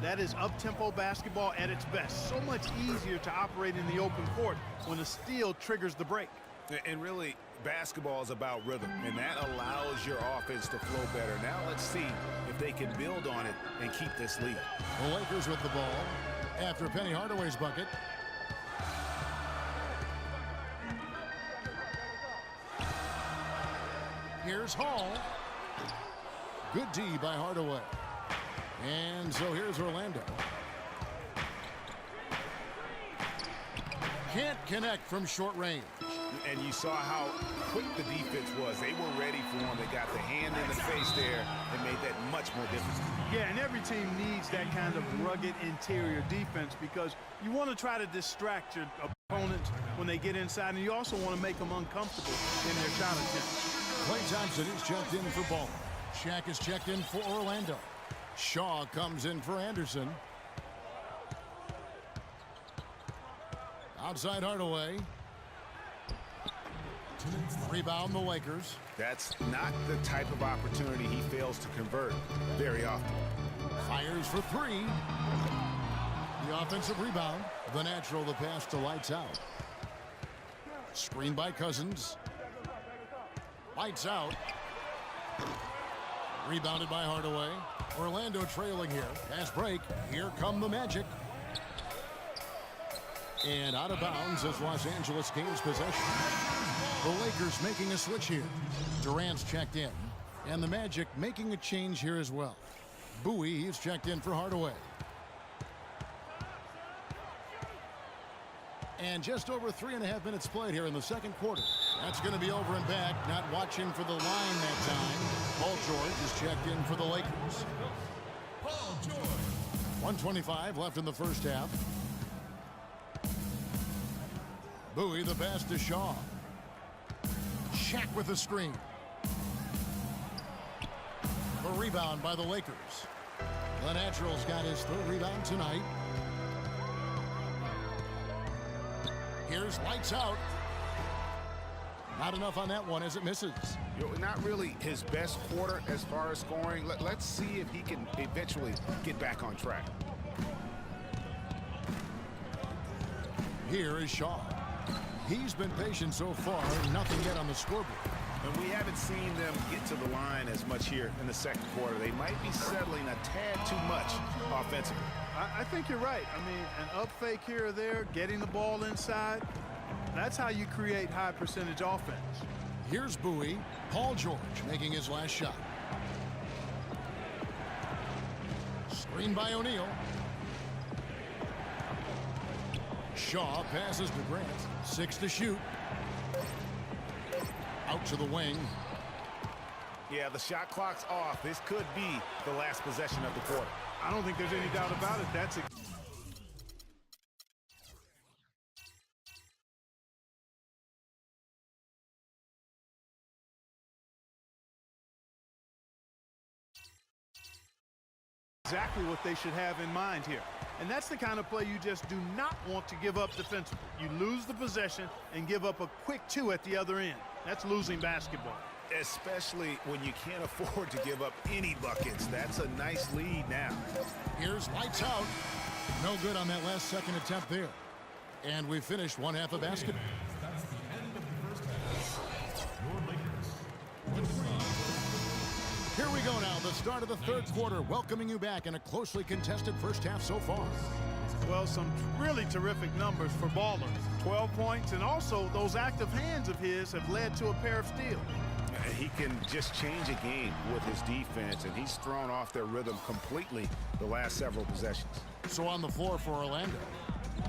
That is up-tempo basketball at its best. So much easier to operate in the open court when a steal triggers the break. And really, basketball is about rhythm, and that allows your offense to flow better. Now let's see if they can build on it and keep this lead. The Lakers with the ball after Penny Hardaway's bucket. Here's Hall. Good D by Hardaway. And so here's Orlando. Can't connect from short range. And you saw how quick the defense was. They were ready for him. They got the hand in the face there and made that much more difficult. Yeah, and every team needs that kind of rugged interior defense because you want to try to distract your opponents when they get inside, and you also want to make them uncomfortable in their shot attempts. Klay Thompson is checked in for Ball. Shaq is checked in for Orlando. Shaw comes in for Anderson. Outside Hardaway. Rebound the Lakers. That's not the type of opportunity he fails to convert very often. Fires for three. The offensive rebound. The natural, the pass to Lights Out. Screen by Cousins. Lights Out. Rebounded by Hardaway. Orlando trailing here. Pass break. Here come the Magic. And out of bounds as Los Angeles gains possession. The Lakers making a switch here. Durant's checked in. And the Magic making a change here as well. Bowie is checked in for Hardaway. And just over 3.5 minutes played here in the second quarter. That's going to be over and back. Not watching for the line that time. Paul George is checked in for the Lakers. Paul George. 1:25 left in the first half. Bowie the pass to Shaw. Shaq with the screen. The rebound by the Lakers. The Natural's got his third rebound tonight. Here's Lights Out. Not enough on that one as it misses. Not really his best quarter as far as scoring. Let's see if he can eventually get back on track. Here is Shaw. He's been patient so far. Nothing yet on the scoreboard. And we haven't seen them get to the line as much here in the second quarter. They might be settling a tad too much offensively. I think you're right. I mean, an up fake here or there, getting the ball inside, that's how you create high percentage offense. Here's Bowie. Paul George making his last shot. Screen by O'Neal. Shaw passes to Grant. 6 to shoot. Out to the wing. Yeah, the shot clock's off. This could be the last possession of the quarter. I don't think there's any doubt about it. That's exactly what they should have in mind here. And that's the kind of play you just do not want to give up defensively. You lose the possession and give up a quick 2 at the other end. That's losing basketball. Especially when you can't afford to give up any buckets. That's a nice lead now. Here's Lights Out. No good on that last second attempt there. And we finished one half of basketball. That's the end of the first half. Your Lakers. Here we go now, the start of the third quarter, welcoming you back in a closely contested first half so far. Well, some really terrific numbers for Baller. 12 points, and also those active hands of his have led to a pair of steals. He can just change a game with his defense, and he's thrown off their rhythm completely the last several possessions. So on the floor for Orlando,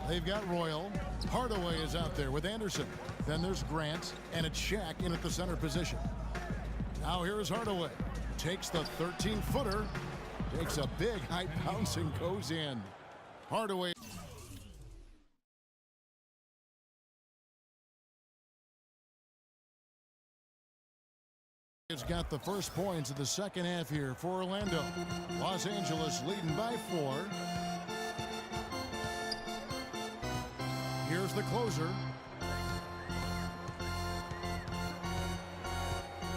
they've got Royal. Hardaway is out there with Anderson. Then there's Grant, and it's Shaq in at the center position. Now here's Hardaway. Takes the 13-footer. Takes a big high bounce and goes in. Hardaway. It's got the first points of the second half here for Orlando. Los Angeles leading by 4. Here's the closer.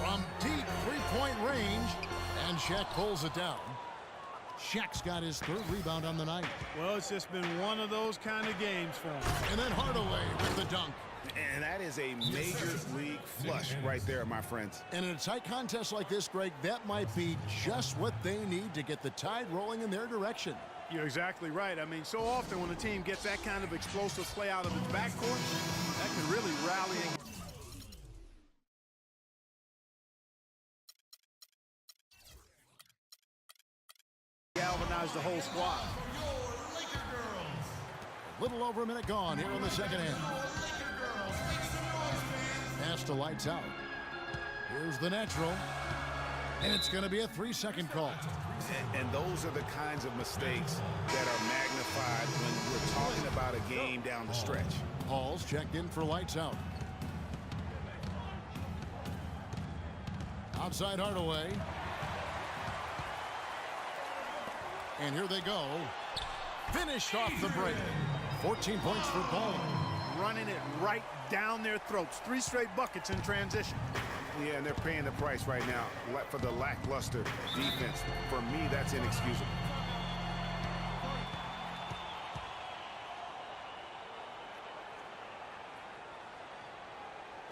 From deep three-point range, and Shaq pulls it down. Shaq's got his third rebound on the night. Well, it's just been one of those kind of games for him. And then Hardaway with the dunk. And that is a major league flush right there, my friends. And in a tight contest like this, Greg, that might be just what they need to get the tide rolling in their direction. You're exactly right. I mean, so often when a team gets that kind of explosive play out of its backcourt, that can really rally and galvanize the whole squad. A little over a minute gone here in the second half. Pass to Lights Out. Here's the natural. And it's going to be a 3-second call. And those are the kinds of mistakes that are magnified when we're talking about a game down the stretch. Paul's checked in for Lights Out. Outside Hardaway. And here they go. Finished off the break. 14 points for Ball. Running it right down their throats. 3 straight buckets in transition. Yeah, and they're paying the price right now for the lackluster defense. For me, that's inexcusable.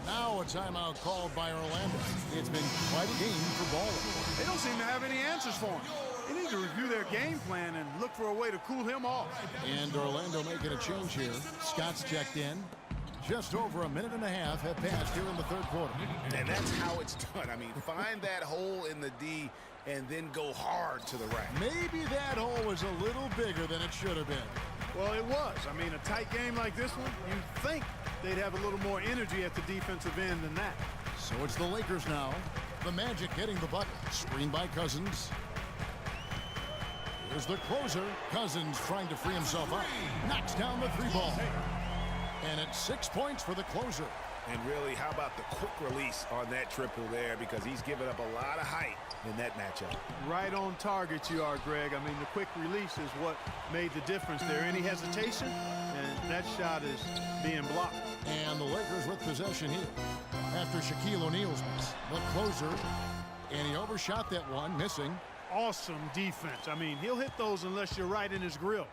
Now a timeout called by Orlando. It's been quite a game for Ball. They don't seem to have any answers for him. They need to review their game plan and look for a way to cool him off. And Orlando making a change here. Scott's checked in. Just over a minute and a half have passed here in the third quarter. And that's how it's done. I mean, find that hole in the D and then go hard to the rack. Maybe that hole was a little bigger than it should have been. Well, it was. I mean, a tight game like this one, you'd think they'd have a little more energy at the defensive end than that. So it's the Lakers now. The Magic getting the bucket. Screen by Cousins. Here's the closer. Cousins trying to free himself up. Knocks down the 3-ball. And it's 6 points for the closer. And really, how about the quick release on that triple there? Because he's given up a lot of height in that matchup. Right on target you are, Greg. I mean, the quick release is what made the difference there. Any hesitation, and that shot is being blocked. And the Lakers with possession here. After Shaquille O'Neal's miss. The closer. And he overshot that one, missing. Awesome defense. I mean, he'll hit those unless you're right in his grill.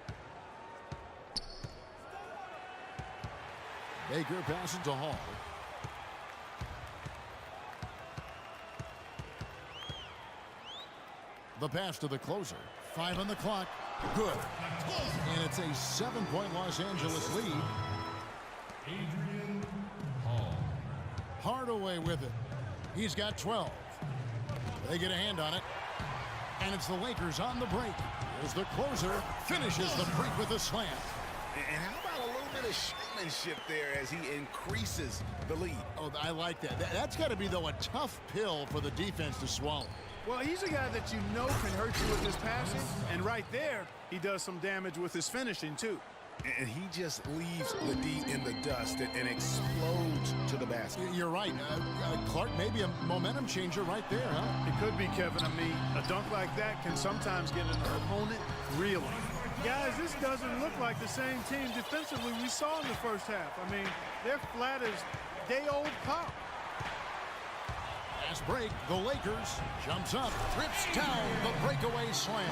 Baker passes to Hall. The pass to the closer. 5 on the clock. Good. And it's a 7-point Los Angeles lead. Adrian Hall. Hardaway with it. He's got 12. They get a hand on it. And it's the Lakers on the break. Here's the closer. Finishes the break with a slam. And how about a little bit of showmanship there as he increases the lead? Oh, I like that. That's got to be, though, a tough pill for the defense to swallow. Well, he's a guy that you know can hurt you with his passing. And right there, he does some damage with his finishing, too. And he just leaves the D in the dust and explodes to the basket. You're right. Clark, maybe a momentum changer right there, huh? It could be, Kevin. I mean, a dunk like that can sometimes get an opponent reeling. Guys, this doesn't look like the same team defensively we saw in the first half. I mean, they're flat as day-old pop. Last break, the Lakers jumps up, trips down the breakaway slam.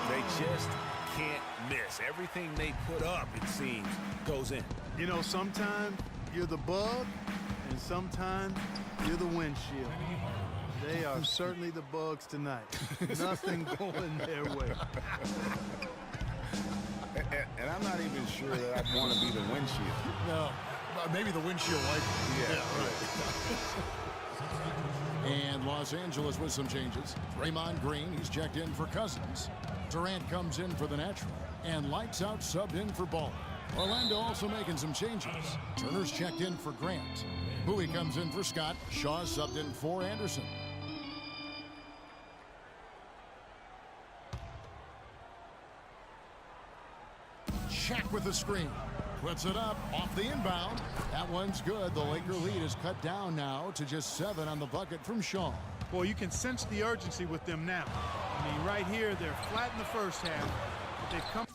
They just can't miss. Everything they put up, it seems, goes in. You know, sometimes you're the bug, and sometimes you're the windshield. They are certainly the bugs tonight. Nothing going their way. And I'm not even sure that I'd want to be the windshield. No, maybe the windshield wiper. Yeah, right. And Los Angeles with some changes. Draymond Green, he's checked in for Cousins. Durant comes in for the natural. And Lights Out subbed in for Ball. Orlando also making some changes. Turner's checked in for Grant. Bowie comes in for Scott. Shaw subbed in for Anderson. Shaq with the screen. Puts it up off the inbound. That one's good. The Laker lead is cut down now to just 7 on the bucket from Shaw. Well, you can sense the urgency with them now. I mean, right here, they're flat in the first half. But they come